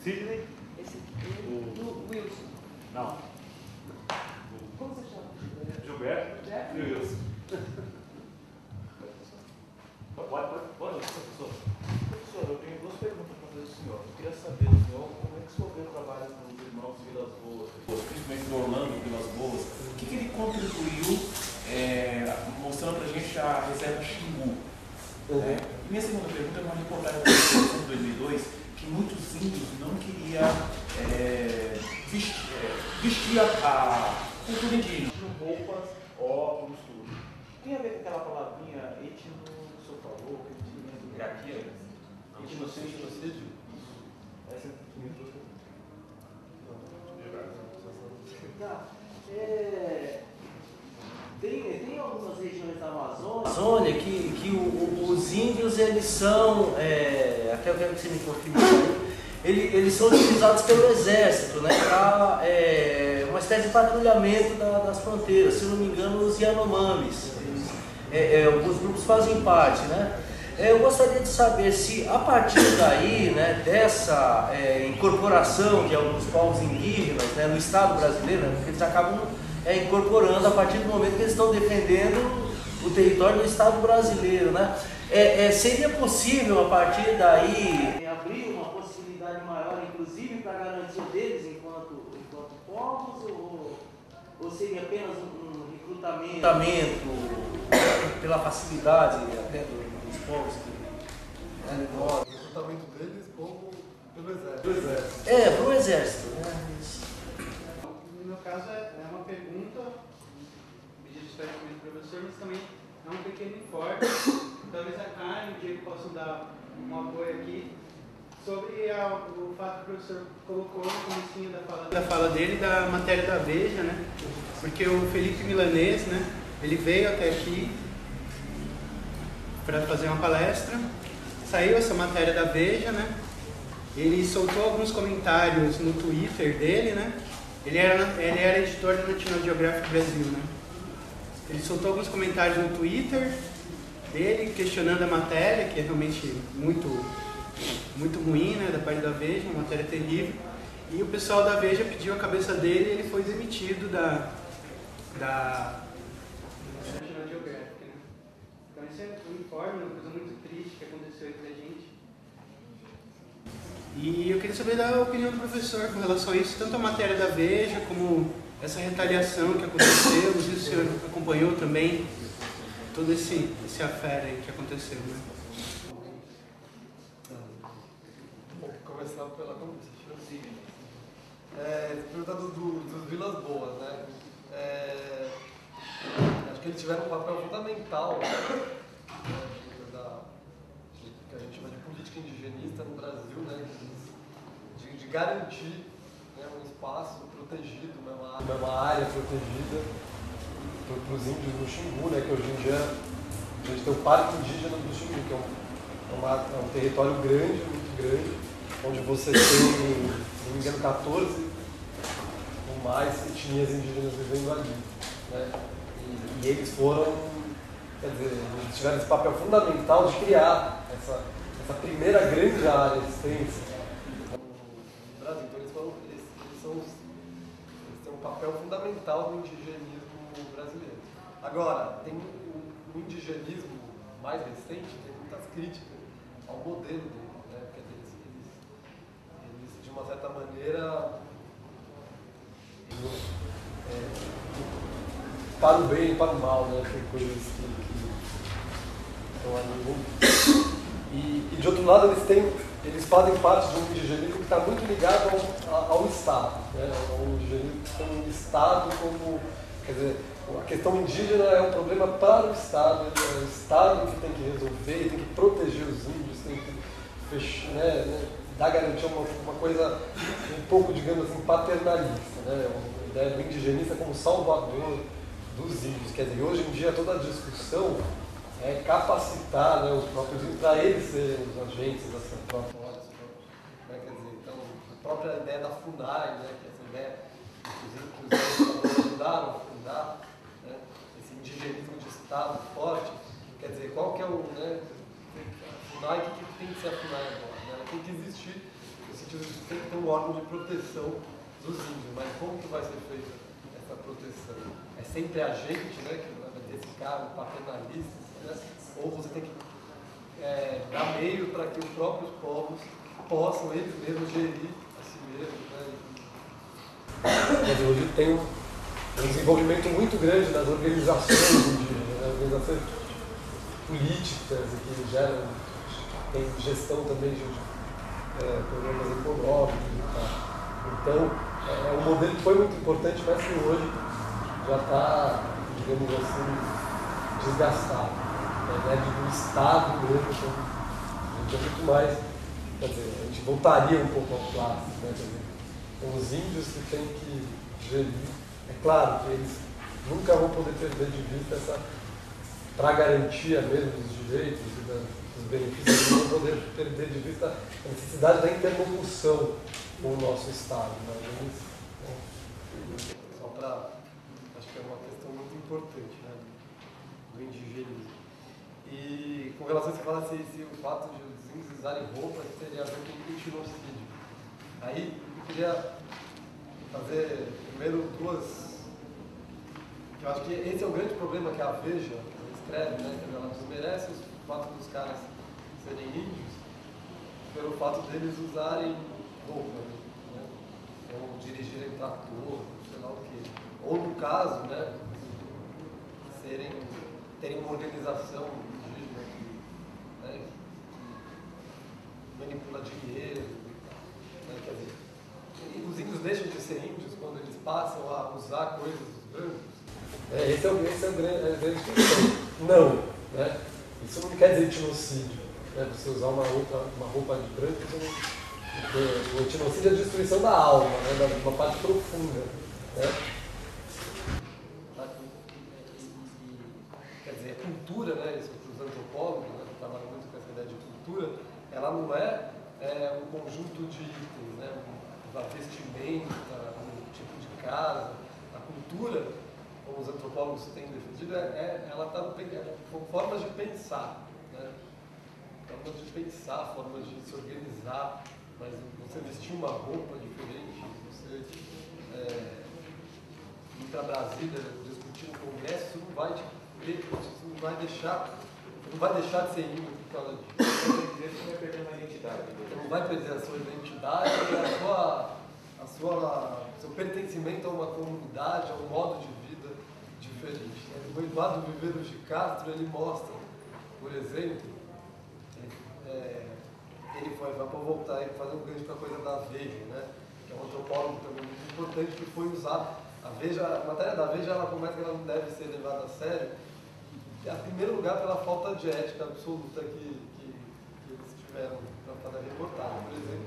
Sidney? Esse aqui. O Wilson. Não. Como você chama? Gilberto. Gilberto? E o Wilson. Pode, professor. Professor, eu tenho duas perguntas para fazer ao senhor. Eu queria saber do senhor como é que o senhor vê o trabalho dos irmãos Vilas Boas, principalmente do Orlando Vilas Boas. O que ele contribuiu mostrando para a gente a reserva Xingu? E minha segunda pergunta é uma reportagem da Constituição de 2002 que muitos índios não queriam vestir a cultura indígena com roupas, óculos, tudo. Tem a ver com aquela palavrinha etno, que o senhor falou, que tinha hierarquia? Etnocêncio. Isso. Essa é a minha pergunta. Tá. Tem algumas regiões da Amazônia que os índios, eles são, até eu quero que você me confirme, eles são utilizados pelo exército, né, para uma espécie de patrulhamento das fronteiras. Se eu não me engano, os Yanomamis, alguns grupos fazem parte, né. Eu gostaria de saber se, a partir daí, né, dessa incorporação de alguns povos indígenas, né, no Estado brasileiro, né, porque eles acabam incorporando a partir do momento que eles estão defendendo o território do Estado brasileiro, né? Seria possível, a partir daí, abrir uma possibilidade maior, inclusive para a garantia deles enquanto povos, ou seria apenas um recrutamento pela facilidade até dos povos que o recrutamento deles como pelo exército. para o exército, né? No meu caso é uma pergunta, pedido historicamente para o professor, mas também é um pequeno informe. Talvez a Karen e o Diego possam dar um apoio aqui sobre o fato que o professor colocou no comecinho da fala dele, da matéria da Veja, né? Porque o Felipe Milanês, né? Ele veio até aqui para fazer uma palestra, saiu essa matéria da Veja, né? Ele soltou alguns comentários no Twitter dele, né? Ele era editor da National Geographic Brasil, né? Ele soltou alguns comentários no Twitter dele, questionando a matéria, que é realmente muito ruim, né? Da parte da Veja, uma matéria terrível. E o pessoal da Veja pediu a cabeça dele e ele foi demitido da National Geographic, né? Então esse é um informe, uma coisa muito triste que aconteceu entre a gente. E eu queria saber da opinião do professor com relação a isso, tanto a matéria da Veja, como essa retaliação que aconteceu. Não sei se o senhor acompanhou também todo esse affair aí que aconteceu, né? Vou começar pela perguntando dos Vilas Boas, né? Acho que eles tiveram um papel fundamental, que a gente chama de política indigenista no Brasil, né? De garantir, né, um espaço protegido, uma área protegida para os índios no Xingu, né? Que hoje em dia a gente tem o Parque Indígena do Xingu, que é um território grande, muito grande, onde você tem, se não me engano, 14 ou mais etnias indígenas vivendo ali, né? E eles foram, quer dizer, eles tiveram esse papel fundamental de criar essa primeira grande área existente no Brasil. Então eles têm um papel fundamental no indigenismo brasileiro. Agora, tem o indigenismo mais recente, tem muitas críticas ao modelo dele, né? Porque eles de uma certa maneira, para o bem e para o mal, né? Tem coisas que estão ali. E de outro lado, eles fazem parte de um indigenismo que está muito ligado ao Estado, né? O indigenismo como um Estado, quer dizer, a questão indígena é um problema para o Estado, é o Estado que tem que resolver, tem que proteger os índios, tem que fechar, né, dar garantia uma coisa um pouco, digamos assim, paternalista, né? A ideia do indigenista como salvador dos índios. Quer dizer, hoje em dia toda a discussão é capacitar, né, os próprios índios para eles serem os agentes dessa própria, né? Quer dizer, então, a própria ideia da FUNAI, né, que é essa ideia que os índios ajudaram a fundar, né, esse indigenismo de Estado forte. Quer dizer, qual que é o, né, a FUNAI, o que tem que ser a FUNAI agora? Né? Ela tem que existir no sentido de que tem que ter um um órgão de proteção dos índios, mas como que vai ser feita essa proteção? É sempre a gente, né, que vai ter esse cargo paternalista, né? Ou você tem que dar meio para que os próprios povos possam eles mesmos gerir a si mesmos, né? Mas hoje tem um desenvolvimento muito grande das organizações indígenas, né? Organizações políticas que geram, tem gestão também de programas econômicos e tal. Então, o modelo foi muito importante, mas que hoje já está, digamos assim, desgastado. Do Estado mesmo, então, a gente é muito mais, quer dizer, a gente voltaria um pouco ao clássico, né? Quer dizer, então, os índios que têm que gerir, é claro que eles nunca vão poder perder de vista essa, para garantia mesmo dos direitos e dos benefícios, eles não vão poder perder de vista a necessidade da interlocução com o nosso Estado. Né? Só para, acho que é uma questão muito importante, né? Do indigenismo. E com relação a você falar se o fato de os índios usarem roupas teria a ver com etnocídio. Aí eu queria fazer primeiro duas. Eu acho que esse é o grande problema que a Veja escreve, né? Que ela desmerece o fato dos caras serem índios pelo fato deles usarem roupa, né? Ou dirigirem trator, sei lá o quê. Ou no caso, né? Terem uma organização indígena que, né, que manipula dinheiro, né, quer dizer, os índios deixam de ser índios quando eles passam a usar coisas dos brancos. Esse é o grande questão. Não, né? Isso não quer dizer etnocídio, né? Você usar uma roupa de branco, o etnocídio é a destruição da alma, né? De uma parte profunda, né? Quer dizer, a cultura, né, isso para os antropólogos, né, que trabalham muito com essa ideia de cultura, ela não é um conjunto de itens, né, uma vestimenta, um tipo de casa. A cultura, como os antropólogos têm defendido, ela está com formas de pensar, né, formas de pensar, formas de se organizar, mas você vestir uma roupa diferente, você ir para Brasília discutir no Congresso, isso não vai deixar de ser índio por causa disso. Você não vai perder uma identidade. Você não vai perder a sua identidade, seu pertencimento a uma comunidade, a um modo de vida diferente. O Eduardo Viveiros de Castro, ele mostra, por exemplo, ele foi, para voltar e fazer um gancho com a coisa da Veja, né? Que é um antropólogo também muito importante, que foi usado. A matéria da Veja, ela começa que ela não deve ser levada a sério, em primeiro lugar pela falta de ética absoluta que eles tiveram para fazer a reportagem. Por exemplo,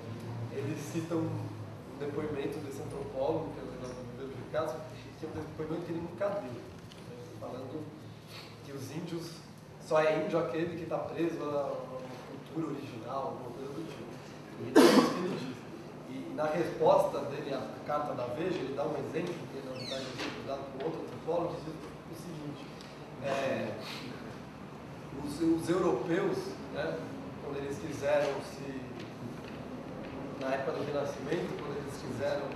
eles citam um depoimento desse antropólogo, que é o Eduardo Viveiros de Castro, que é um depoimento que ele nunca deu, né? Falando que os índios, só é índio aquele que está preso a uma cultura original, alguma coisa do tipo. E é isso que ele diz. E na resposta dele à carta da Veja, ele dá um exemplo, que ele, na verdade, é dado por outro antropólogo, diz o seguinte: os europeus, né, quando eles quiseram na época do Renascimento, quando eles quiseram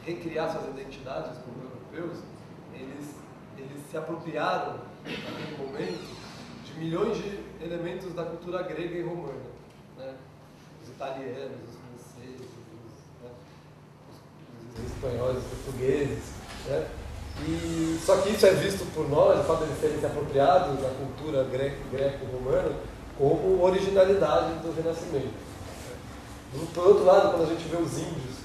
recriar suas identidades como europeus, eles se apropriaram, naquele momento, de milhões de elementos da cultura grega e romana, né? Os italianos, os franceses, os espanhóis, os portugueses, né? Só que isso é visto por nós, o fato de eles terem se apropriado da cultura greco-romana, como originalidade do Renascimento. Por outro lado, quando a gente vê os índios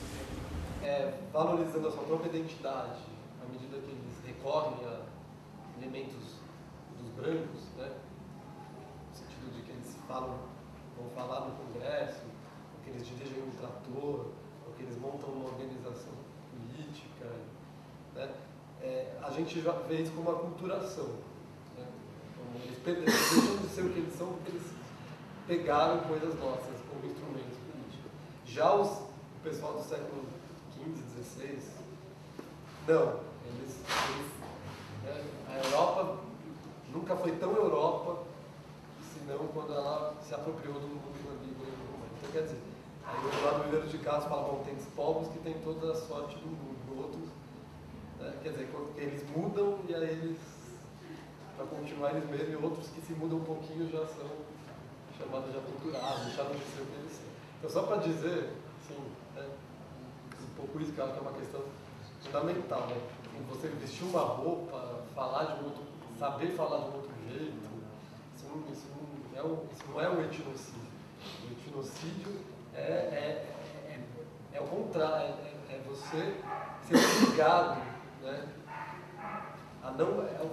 valorizando a sua própria identidade, à medida que eles recorrem a elementos dos brancos, né? No sentido de que eles vão falar no Congresso, ou que eles dirigem um trator, ou que eles montam uma organização política, né? A gente já vê isso como uma aculturação, né? Eles deixam de ser o que eles são porque eles pegaram coisas nossas como instrumentos políticos. Já o pessoal do século XV, XVI, não. A Europa nunca foi tão Europa, senão quando ela se apropriou do mundo grego-romano. Então, quer dizer, Aí do outro lado do Viveiro de Castro fala, bom, tem povos que têm toda a sorte do mundo, outros, né, quer dizer, eles mudam e aí eles, para continuar eles mesmos, e outros que se mudam um pouquinho já são chamados de aculturados, deixaram de ser o que eles são. Então só para dizer, assim, um pouco isso que eu acho que é uma questão fundamental, né? Você vestir uma roupa, falar de um outro, saber falar de um outro jeito, isso não é um etnocídio. O etnocídio é o contrário, é você ser obrigado, né, a não,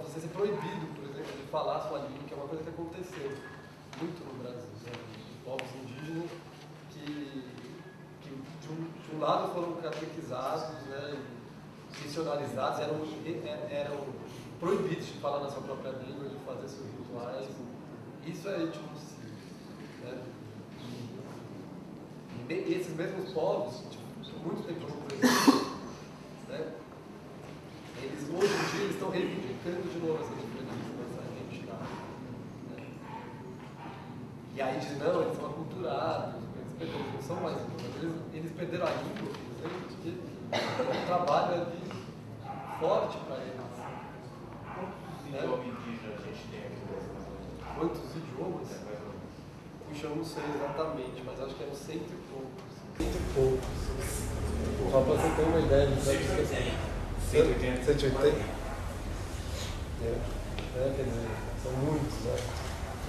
você ser proibido, por exemplo, de falar a sua língua, que é uma coisa que aconteceu muito no Brasil, né? Os povos indígenas que de um lado foram catequizados, né, missionarizados, eram proibidos de falar na sua própria língua, de fazer seus rituais. Isso é etnocídio, né? E esses mesmos povos, muito tempo depois, né, eles hoje em dia estão reivindicando de novo essa diferença, essa identidade. Né? E aí diz, não, eles são aculturados, eles não são mais importantes, eles perderam a língua, por exemplo, porque é um trabalho ali forte para eles. Quantos idiomas indígenas a gente tem aqui no Brasil? Quantos idiomas? Puxa, eu não sei exatamente, mas acho que eram 100 e poucos. 100 e poucos. Só para você ter uma ideia de 180. 180? Quer dizer, são muitos, né?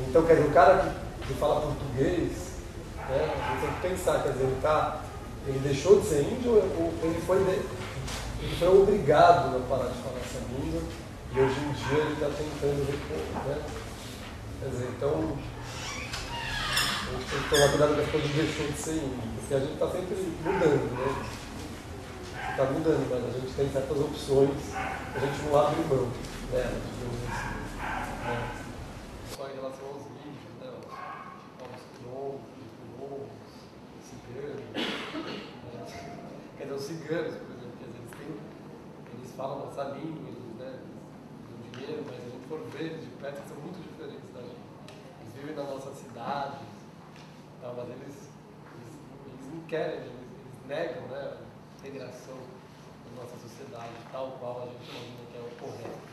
Então, quer dizer, o cara que fala português, né, a gente tem que pensar, quer dizer, ele deixou de ser índio ou ele foi obrigado a parar de falar essa língua e hoje em dia ele está tentando repor, né? Quer dizer, então a gente tem que tomar cuidado com as coisas que deixou de ser índio, porque a gente está sempre mudando, né? Está mudando, mas a gente tem certas opções, a gente não abre mão, né? Digamos assim, né? Só em relação aos índios, né? Aos quilombos, ciganos, né? Quer dizer, os ciganos, por exemplo, quer dizer, eles falam nossa língua, né? Do dinheiro, mas a gente for ver eles de perto, são muito diferentes da gente. Eles vivem nas nossas cidades, tá? Mas eles não querem, eles negam, né, a integração da nossa sociedade, tal qual a gente imagina que é o correto.